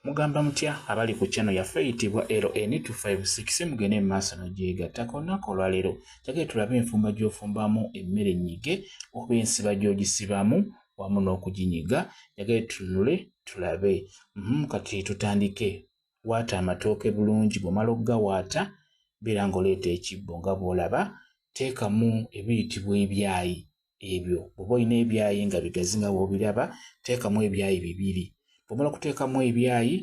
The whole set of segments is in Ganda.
Mugamba mutya abali ku channel yaffe eyitibwa LN256 mugende maaso n'ogyegattako olunaku olwaleero njagala tulabe enfumba gy'ofumbamu emmere ennyige oba ensiba gy'ogisibamu wamu n'okuginyiga. Njagala tunule tulabe kati tutandike. Waata amatooke bulungi, bw'omala oggawaata beera ng'oleeta ekibbo nga bw'olaba, teekamu ebiyitibwa ebyayi. Ebyo bw'oba olina ebyayi nga bigazi nga bw'obiraba, teekamu ebyayi 2. Bw'omala kuteekamu ebyayi,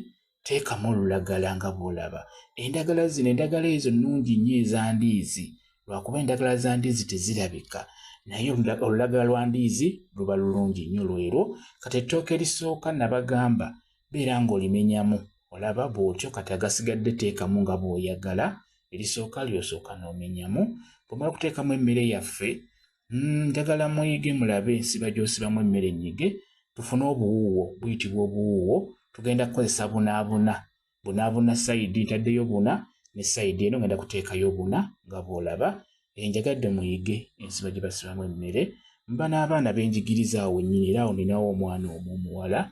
teekamu olulagala nga bw'olaba. Endagala zino, endagala ezo nnungi nnyo eza ndiizi, lwakuba endagala za ndiizi tezirabika, naye olulagala lwa ndiizi luba lulungi nnyo lwero. Kati ettooke erisooka nabagamba beera ng'olimenyamu, olaba bw'otyo, kati agasigadde teekamu nga bw'oyagala, erisooka ly'osooka n'omenyamu. Bw'omala kuteekamu emmere yaffe, njagala muyige mulabe ensiba gy'osibamu emmere ennyige. Tufune obuwuuwo, buyitibwa obuwuuwo. Tugenda kukozesa bunaabuna sayidi, ntaddeyo buna ne sayidi eno ngenda kuteekayo buna nga bw'olaba. Njagadde muyige ensiba gye basibamu emmere. Mba n'abaana benjigiriza awo wennyini, era awo ninawo omwana omuwala.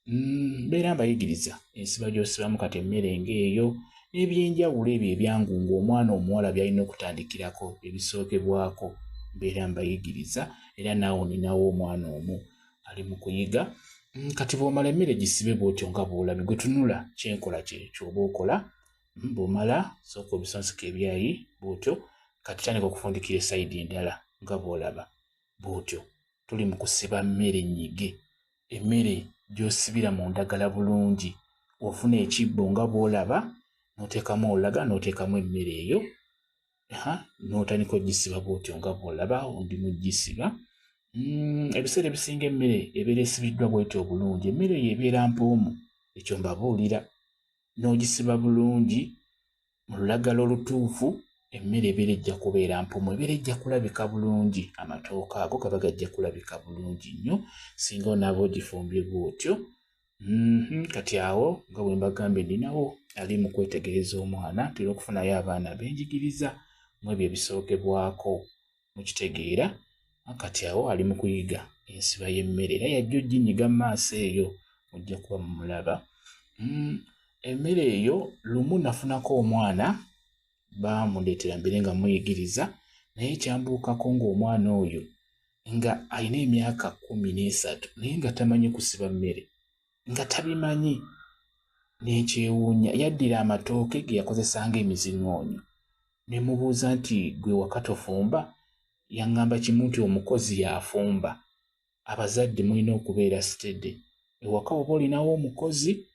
Mbeera mbayigiriza ensiba gy'osibamu kati emmere ng'eyo n'ebyenjawulo ebyo ebyangu omwana omuwala by'alina okutandikirako ebisookebwako. Mbeera mbayigiriza era naawe ninawo omwana omu ali mu kuyiga. Kati bw'omala emmere gisibe bw'otyo nga bw'olabye, gwe tunula kyenkola ky'oba okola. Bw'omala sooka obisonseka ebyayi bw'otyo, kati tandika okufundikira esayidi endala nga bw'olaba bw'otyo. Tuli mu kusiba mmere nnyige, emmere gy'osibira mu ndagala bulungi. Ofuna ekibbo nga bw'olaba, n'oteekamu olulagala n'oteekamu emmere eyo, n'otandika ogisiba bw'otyo nga bw'olaba, ndi mu gisiba. Ebiseera ebisinga emmere ebeera esibiddwa bw'etyo obulungi, emmere eyo ebeera mpoomu, ekyo mbabuulira. N'ogisiba bulungi mu lulagala olutuufu, emmere ebeera ejja kubeera mpoomu, ebeera ejja kulabika bulungi. Amatooke ago gaba gajja kulabika bulungi nnyo singa onaaba ogifumbye bw'otyo. Kati awo nga bwe mbagambye ninawo ali mu kwetegereza omwana, tera okufunayo abaana benjigiriza mu ebyo ebisookebwako mukitegeera. Kati awo ali mu kuyiga ensiba y'emmere era yajja oginyiga mu maaso eyo mujja kuba mumulaba. Emmere eyo lumu nafunako omwana bamundeetera mbere nga muyigiriza, naye kyambuukako ng'omwana oyo nga alina emyaka 13 naye nga tamanyi kusiba mmere, nga tabimanyi. N'ekyewuunya, yaddira amatooke ge yakozesanga emiziŋŋoonyo. Ne mubuuza nti gwe waka tofumba? Yaŋŋamba kimu nti omukozi y'afumba. Abazadde mulina okubeera sitede. Ewaka oba olinawo omukozi,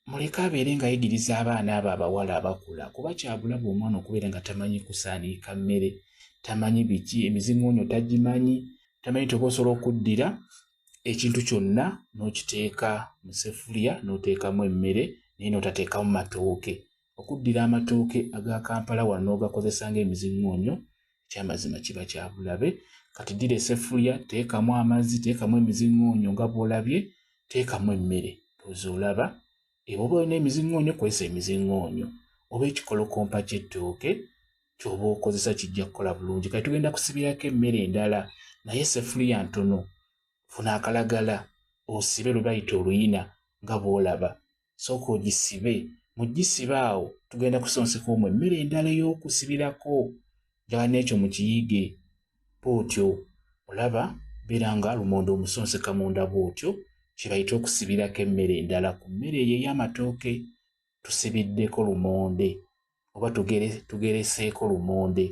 muleke abeere ng'ayigiriza abaana abo abawala abakula, kuba kyabulabe omwana okubeera nga tamanyi kusaaniika mmere, tamanyi biki, emiziŋŋoonyo tagimanyi, tamanyi toba osobola okuddira ekintu kyonna n'okiteeka mu seffuliya n'oteekamu emmere naye n'otateekamu matooke. Okuddira amatooke aga Kampala wano n'ogakozesa ng'emiziŋŋoonyo, ekyamazima kiba kyabulabe. Kati ddira esseffuliya, teekamu amazzi, teekamu emiziŋŋoonyo nga bw'olabye, teekamu emmere olaba. Bw'oba olina emiziŋŋoonyo, kozesa emiziŋŋoonyo, oba ekikolokompa ky'ettooke ky'oba okozesa kijja kukola bulungi. Kati tugenda kusibirako emmere endala, naye esseffuliya ntono. Funa akalagala osibe lwe bayita oluyina nga bw'olaba, sooka ogisibe. Mu gisiba awo tugenda kusonseka omwo emmere endala ey'okusibirako. Njagala n'ekyo mukiyige bw'otyo, olaba beera nga lumonde omusonseka munda bw'otyo, kye bayita okusibirako emmere endala. Ku mmere eyo ey'amatooke tusibiddeko lumonde oba tugereseeko lumonde.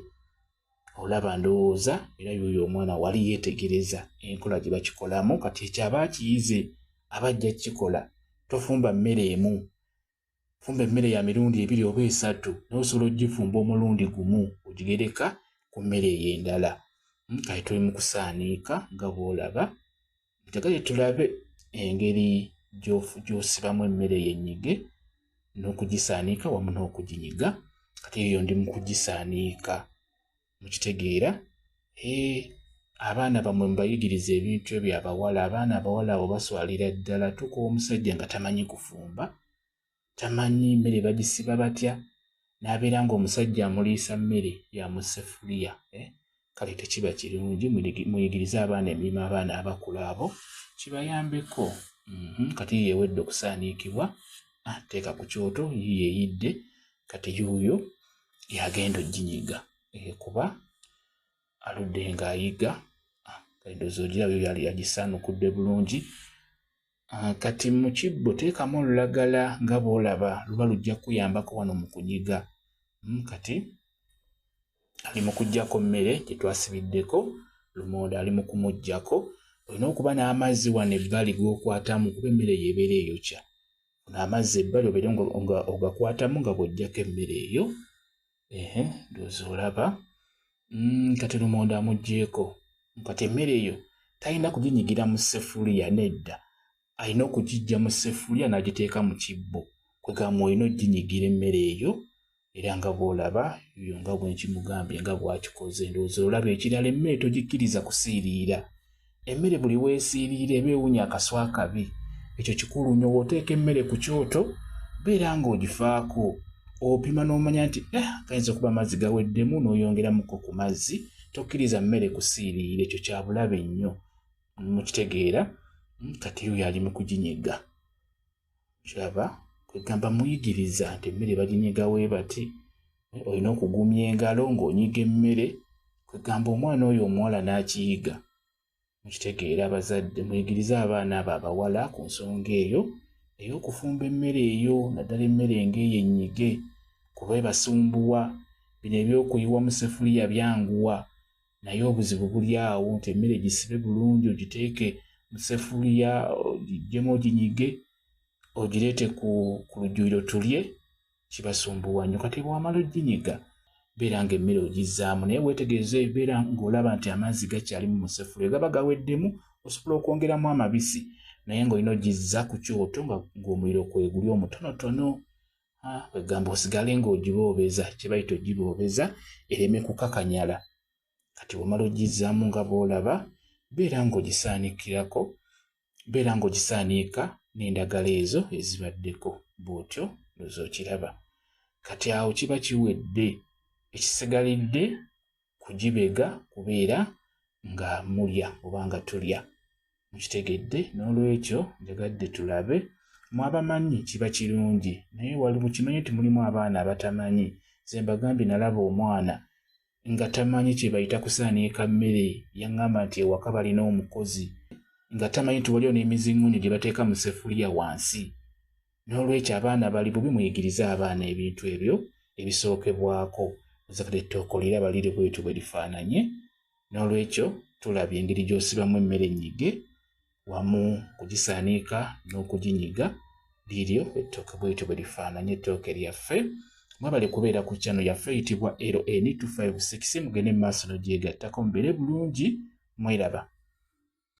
Olaba ndowooza era y'oyo omwana wali yeetegereza enkola gye bakikolamu. Kati ekyo aba akiyize, aba ajja kukikola. Tofumba mmere emu, fumba emmere ya mirundi 2 oba 3, naye osobola ogifumba omulundi gumu ogigereka ku mmere eyo endala. Kati tuli mu kusaaniika nga bw'olaba. Njagala tulabe engeri gy'osibamu emmere y'ennyige n'okugisaaniika wamu n'okuginyiga. Kati eyo ndi mu kugisaaniika, mukitegeera. Abaana bamwe mbayigiriza ebintu ebyo abawala. Abaana abawala abo baswalira ddala. Tukuba omusajja nga tamanyi kufumba, tamanyi mmere bagisiba batya, n'abeera ng'omusajja amuliisa mmere ya mu seffuliya. Kale tekiba kirungi. Muyigirize abaana emirimu, abaana abakula abo kibayambeko. Kati yeewedde okusaaniikibwa teeka ku kyoto yiye eyidde kati yuuyo yagenda oginyiga kuba aludde ng'ayiga kaidozo ogirabyo yali yagisaanukudde bulungi. Kati mu kibbo teekamu olulagala nga bw'olaba luba lujja kuyambako wano mu kunyiga. Kati ali mu kuggyako mmere gye twasibiddeko lumonde, ali mu kumuggyako. Olina okuba n'amazzi wano ebbali g'okwatamu kuba emmere eyo ebeera eyokya. Amazzi ebbali obeere nga ogakwatamu nga bw'oggyako emmere eyo. Ndowooza olaba. Kati lumonde amuggyeko. Kati emmere eyo talina kuginyigira mu ssefuliya nedda. Alina okugiggya mu ssefuliya n'agiteeka mu kibbo. Kwegamba olina oginyigira emmere eyo era nga bw'olaba yo nga bwe nkimugambye nga bw'akikoze. Ndowooza olaba ekirala emmere togikkiriza kusiiriira. Emmere buli weesiiriira eba ewunya akaswa akabi. Ekyo kikulu nnyo. Bw'oteeka emmere ku kyoto beera ng'ogifaako. Opima n'omanya nti gayinza okuba amazzi gaweddemu n'oyongeramuko ku mazzi. Tokkiriza mmere kusiiriira. Ekyo kya bulabe nnyo. Mukitegeera? Kati yuyo ali mu kuginyiga. Kiraba? Kwegamba muyigiriza nti emmere baginyiga bwe bati. Olina okugumya engalo ng'onyiga emmere. Kwegamba omwana oyo omuwala n'akiyiga. Mukitegeera abazadde muyigirize abaana abo abawala ku nsonga eyo ey'okufumba emmere eyo naddala emmere ng'eyo ennyige kuba ebasumbuwa. Bino ebyokuyiwa mu ssefuliya byanguwa naye obuzibu buli awo nti emmere gisibe bulungi ogiteeke mu ssefuliya ogiggyemu oginyige ogireete ku lujjuliro tulye kibasumbuwa nnyo. Kati bw'amala oginyiga beera ng'emmere ogizzaamu naye weetegereze ebeera ng'olaba nti amazzi gakyalimu mu ssefuliya gaba gaweddemu osobola okwongeramu amabisi naye ng'olina ogizza ku kyoto ng'omuliro kweguli omutonotono. Kwegamba osigale ng'ogiboobeza kye bayita ogiboobeza ereme kukakanyala. Kati bw'omala ogizzaamu nga bw'olaba beera ng'ogisaanikirako beera ng'ogisaanika n'endagala ezo ezibaddeko bw'otyo ndowooza okiraba. Kati awo kiba kiwedde. Ekisigalidde kugibega kubeera nga mulya oba nga tulya. Mukitegedde? N'olwekyo njagadde tulabe mu abamanyi kiba kirungi naye wali mukimanyi nti mulimu abaana abatamanyi. Nze mbagambye nalaba omwana nga tamanyi kye bayita kusaaniika mmere. Yaŋŋamba nti ewaka balina omukozi nga tamanyi nti waliwo n'emizinguunyo gye bateeka mu ssefuliya wansi. N'olwekyo abaana bali bubi muyigirize abaana ebintu ebyo ebisookebwako. Ozakati ettooke liraba liri bwetyo bwe lifaananye. N'olwekyo tulabye engeri gy'osibamu emmere ennyige wamu kugisaaniika n'okuginyiga liiryo ettooke bwetyo bwe lifaananye ettooke lyaffe. Mwebale kubeera ku channel yaffe eyitibwa LN256 mugende mu maaso n'ogyegattako mubeere bulungi mweraba.